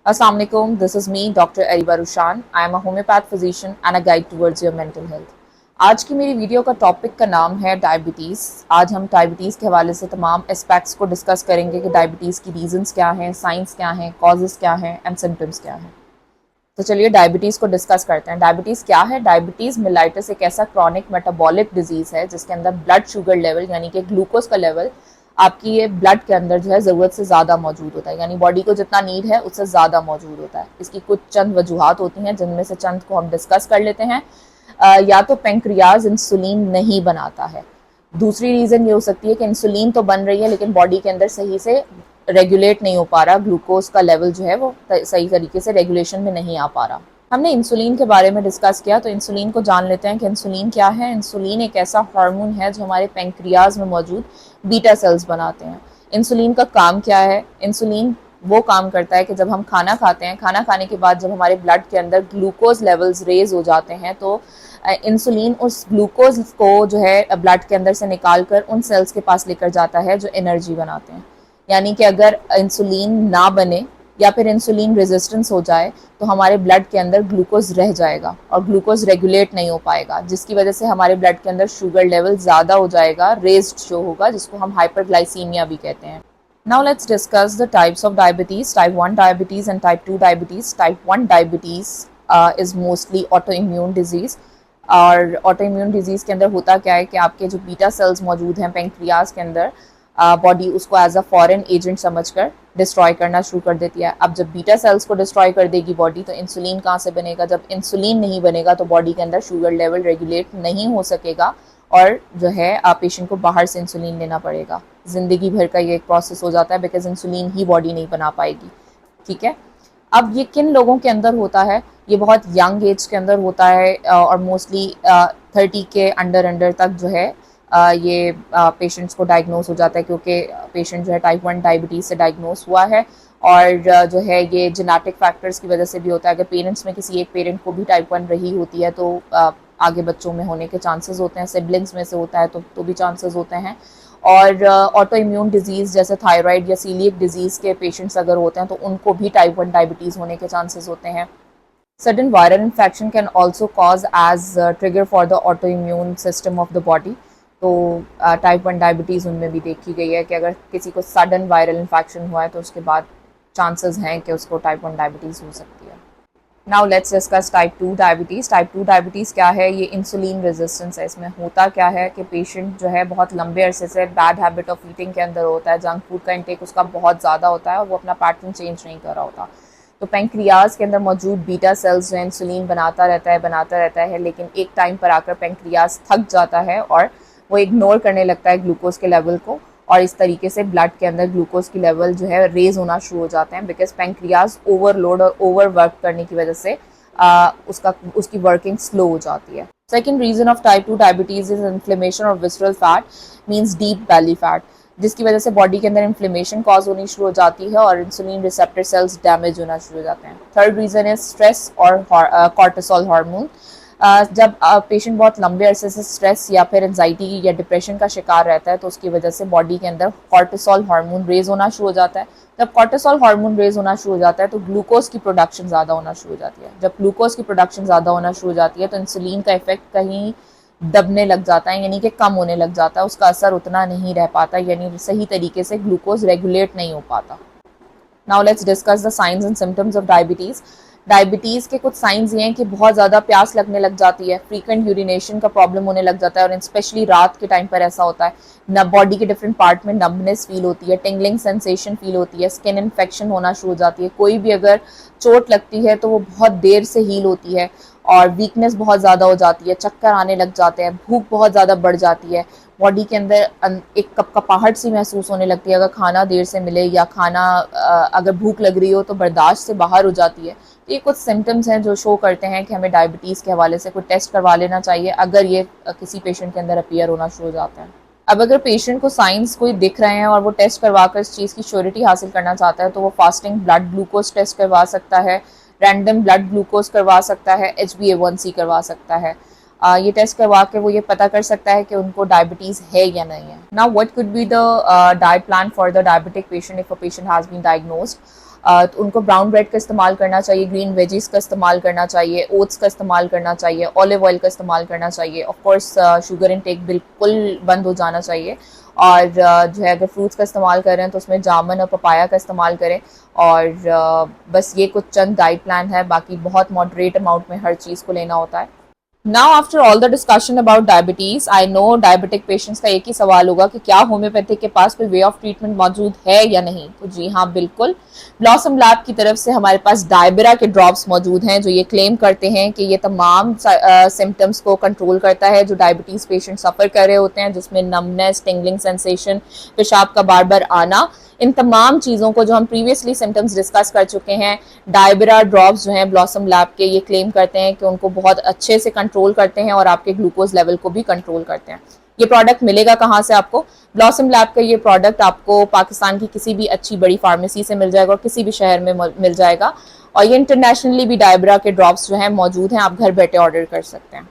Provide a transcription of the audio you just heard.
Assalamu alaikum, this is me, Dr. Ariba Rushan. I am a homeopath physician and a guide towards your mental health. आज की मेरी video का topic का नाम है diabetes. आज हम डायबिटीज़ के हवाले से तमाम एस्पेक्ट्स को डिस्कस करेंगे कि डायबिटीज़ की रीजंस क्या हैं, साइंस क्या हैं, कॉजेज़ क्या हैं एंड सिम्टम्स क्या हैं। तो चलिए डायबिटीज़ को डिस्कस करते हैं। डायबिटीज़ क्या है? डायबिटीज़ मिलाइटिस एक ऐसा क्रॉनिक मेटाबॉलिक डिजीज़ है जिसके अंदर ब्लड शुगर लेवल यानी कि ग्लूकोज का लेवल आपकी ये ब्लड के अंदर जो है ज़रूरत से ज़्यादा मौजूद होता है, यानी बॉडी को जितना नीड है उससे ज़्यादा मौजूद होता है। इसकी कुछ चंद वजूहात होती हैं जिनमें से चंद को हम डिस्कस कर लेते हैं। या तो पेंक्रियाज इंसुलिन नहीं बनाता है। दूसरी रीज़न ये हो सकती है कि इंसुलिन तो बन रही है लेकिन बॉडी के अंदर सही से रेगुलेट नहीं हो पा रहा, ग्लूकोज का लेवल जो है वो सही तरीके से रेगुलेशन में नहीं आ पा रहा। हमने इंसुलिन के बारे में डिस्कस किया, तो इंसुलिन को जान लेते हैं कि इंसुलिन क्या है। इंसुलिन एक ऐसा हार्मोन है जो हमारे पेंक्रियाज में मौजूद बीटा सेल्स बनाते हैं। इंसुलिन का काम क्या है? इंसुलिन वो काम करता है कि जब हम खाना खाते हैं, खाना खाने के बाद जब हमारे ब्लड के अंदर ग्लूकोज लेवल्स रेज हो जाते हैं तो इंसुलिन उस ग्लूकोज को जो है ब्लड के अंदर से निकाल कर उन सेल्स के पास लेकर जाता है जो एनर्जी बनाते हैं। यानी कि अगर इंसुलिन ना बने या फिर इंसुलिन रेजिस्टेंस हो जाए तो हमारे ब्लड के अंदर ग्लूकोज रह जाएगा और ग्लूकोज रेगुलेट नहीं हो पाएगा, जिसकी वजह से हमारे ब्लड के अंदर शुगर लेवल ज़्यादा हो जाएगा, रेज्ड शो होगा, जिसको हम हाइपरग्लाइसीमिया भी कहते हैं। Now let's discuss the types of diabetes, type 1 diabetes and type 2 diabetes. Type 1 diabetes is mostly autoimmune disease। और ऑटोइम्यून डिजीज़ के अंदर होता क्या है कि आपके जो बीटा सेल्स मौजूद हैं पेंक्रियाज के अंदर, बॉडी उसको एज अ फॉरेन एजेंट समझकर डिस्ट्रॉय करना शुरू कर देती है। अब जब बीटा सेल्स को डिस्ट्रॉय कर देगी बॉडी तो इंसुलिन कहाँ से बनेगा? जब इंसुलिन नहीं बनेगा तो बॉडी के अंदर शुगर लेवल रेगुलेट नहीं हो सकेगा और जो है पेशेंट को बाहर से इंसुलिन लेना पड़ेगा। ज़िंदगी भर का ये एक प्रोसेस हो जाता है बिकॉज इंसुलिन ही बॉडी नहीं बना पाएगी। ठीक है, अब ये किन लोगों के अंदर होता है? ये बहुत यंग एज के अंदर होता है और मोस्टली 30 के अंडर तक जो है ये पेशेंट्स को डायग्नोस हो जाता है, क्योंकि पेशेंट जो है टाइप 1 डायबिटीज़ से डायग्नोस हुआ है। और जो है ये जेनेटिक फैक्टर्स की वजह से भी होता है। अगर पेरेंट्स में किसी एक पेरेंट को भी टाइप 1 रही होती है तो आगे बच्चों में होने के चांसेस होते हैं। सिबलिंग्स में से होता है तो भी चांसेस होते हैं। और ऑटो इम्यून डिजीज़ जैसे थायराइड या सीलियक डिजीज़ के पेशेंट्स अगर होते हैं तो उनको भी टाइप 1 डायबिटीज़ होने के चांसेस होते हैं। Sudden viral infection can also cause edge trigger for the auto immune system of the body. तो टाइप 1 डायबिटीज़ उनमें भी देखी गई है कि अगर किसी को सडन वायरल इन्फेक्शन हुआ है तो उसके बाद चांसेस हैं कि उसको टाइप 1 डायबिटीज़ हो सकती है। Now let's discuss type 2 diabetes. Type 2 diabetes क्या है? ये इंसुलिन रेजिस्टेंस है। इसमें होता क्या है कि पेशेंट जो है बहुत लंबे अरसे से बैड हैबिट ऑफ ईटिंग के अंदर होता है, जंक फूड का इंटेक उसका बहुत ज़्यादा होता है और वो अपना पैटर्न चेंज नहीं कर रहा होता। तो पेंक्रियाज के अंदर मौजूद बीटा सेल्स जो है इंसुलिन बनाता रहता है, लेकिन एक टाइम पर आकर पेंक्रियाज थक जाता है और वो इग्नोर करने लगता है ग्लूकोज के लेवल को, और इस तरीके से ब्लड के अंदर ग्लूकोज की लेवल जो है रेज होना शुरू हो जाते हैं बिकॉज पेंक्रियाज ओवरलोड और ओवर वर्क करने की वजह से उसकी वर्किंग स्लो हो जाती है। Second reason of type 2 diabetes is inflammation और visceral fat, means deep belly fat, जिसकी वजह से बॉडी के अंदर इन्फ्लेमेशन कॉज होनी शुरू हो जाती है और इंसुलिन रिसेप्टर सेल्स डैमेज होना शुरू हो जाते हैं। थर्ड रीजन इज स्ट्रेस और कॉर्टिसोल हार्मोन। जब पेशेंट बहुत लंबे अरसे से स्ट्रेस या फिर एंजाइटी या डिप्रेशन का शिकार रहता है तो उसकी वजह से बॉडी के अंदर कॉर्टिसोल हार्मोन रेज होना शुरू हो जाता है। जब कॉर्टिसोल हार्मोन रेज होना शुरू हो जाता है तो ग्लूकोज की प्रोडक्शन ज़्यादा होना शुरू हो जाती है। जब ग्लूकोज की प्रोडक्शन ज़्यादा होना शुरू हो जाती है तो इंसुलिन का इफेक्ट कहीं दबने लग जाता है, यानी कि कम होने लग जाता है, उसका असर उतना नहीं रह पाता, यानी सही तरीके से ग्लूकोज रेगुलेट नहीं हो पाता। Now let's discuss the science and symptoms of diabetes. Diabetes के कुछ साइंस ये हैं कि बहुत ज़्यादा प्यास लगने लग जाती है, फ्रीक्वेंट यूरिनेशन का प्रॉब्लम होने लग जाता है, और स्पेशली रात के टाइम पर ऐसा होता है। न बॉडी के डिफरेंट पार्ट में नम्बनेस फील होती है, टिंगलिंग सेंसेशन फील होती है, स्किन इन्फेक्शन होना शुरू हो जाती है, कोई भी अगर चोट लगती है तो वो बहुत देर से हील होती है, और वीकनेस बहुत ज़्यादा हो जाती है, चक्कर आने लग जाते हैं, भूख बहुत ज़्यादा बढ़ जाती है, बॉडी के अंदर एक कपकपाहट सी महसूस होने लगती है अगर खाना देर से मिले, या खाना अगर भूख लग रही हो तो बर्दाश्त से बाहर हो जाती है। तो ये कुछ सिम्टम्स हैं जो शो करते हैं कि हमें डायबिटीज़ के हवाले से कोई टेस्ट करवा लेना चाहिए अगर ये किसी पेशेंट के अंदर अपीयर होना शुरू हो जाता है। अब अगर पेशेंट को साइंस कोई दिख रहे हैं और वो टेस्ट करवा कर इस चीज़ की श्योरिटी हासिल करना चाहता है तो वो फास्टिंग ब्लड ग्लूकोज टेस्ट करवा सकता है, रैंडम ब्लड ग्लूकोज करवा सकता है, HbA1c करवा सकता है। ये टेस्ट करवा के वो ये पता कर सकता है कि उनको डायबिटीज़ है या नहीं है। Now what could be the diet plan for the diabetic patient if a patient has been diagnosed. तो उनको ब्राउन ब्रेड का इस्तेमाल करना चाहिए, ग्रीन वेजीज का इस्तेमाल करना चाहिए, ओट्स का इस्तेमाल करना चाहिए, ऑलिव ऑयल का इस्तेमाल करना चाहिए। ऑफ कोर्स शुगर इनटेक बिल्कुल बंद हो जाना चाहिए। और जो है अगर फ्रूट्स का इस्तेमाल कर रहे हैं तो उसमें जामुन और पपाया का इस्तेमाल करें। और बस ये कुछ चंद डाइट प्लान है, बाकी बहुत मॉडरेट अमाउंट में हर चीज़ को लेना होता है। Now after all the discussion about diabetes, I know diabetic patients का एक ही सवाल होगा कि क्या होम्योपैथिक के पास कोई वे ऑफ ट्रीटमेंट मौजूद है या नहीं। तो जी हाँ, बिल्कुल। ब्लॉसम लैब की तरफ से हमारे पास डायबरा के ड्रॉप्स मौजूद हैं जो ये क्लेम करते हैं कि ये तमाम सिम्टम्स को कंट्रोल करता है जो डायबिटीज़ पेशेंट सफ़र कर रहे होते हैं, जिसमें नमनेस, टिंगलिंग सेंसेशन, पेशाब का बार बार आना, इन तमाम चीज़ों को जो हम प्रीवियसली सिम्टम्स डिस्कस कर चुके हैं, डायबरा ड्रॉप्स जो हैं ब्लॉसम लैब के, ये क्लेम करते हैं कि उनको बहुत अच्छे से कंट्रोल करते हैं और आपके ग्लूकोज लेवल को भी कंट्रोल करते हैं। ये प्रोडक्ट मिलेगा कहाँ से आपको? ब्लॉसम लैब का ये प्रोडक्ट आपको पाकिस्तान की किसी भी अच्छी बड़ी फार्मेसी से मिल जाएगा और किसी भी शहर में मिल जाएगा। और ये इंटरनेशनली भी डायबरा के ड्रॉप्स जो हैं मौजूद हैं, आप घर बैठे ऑर्डर कर सकते हैं।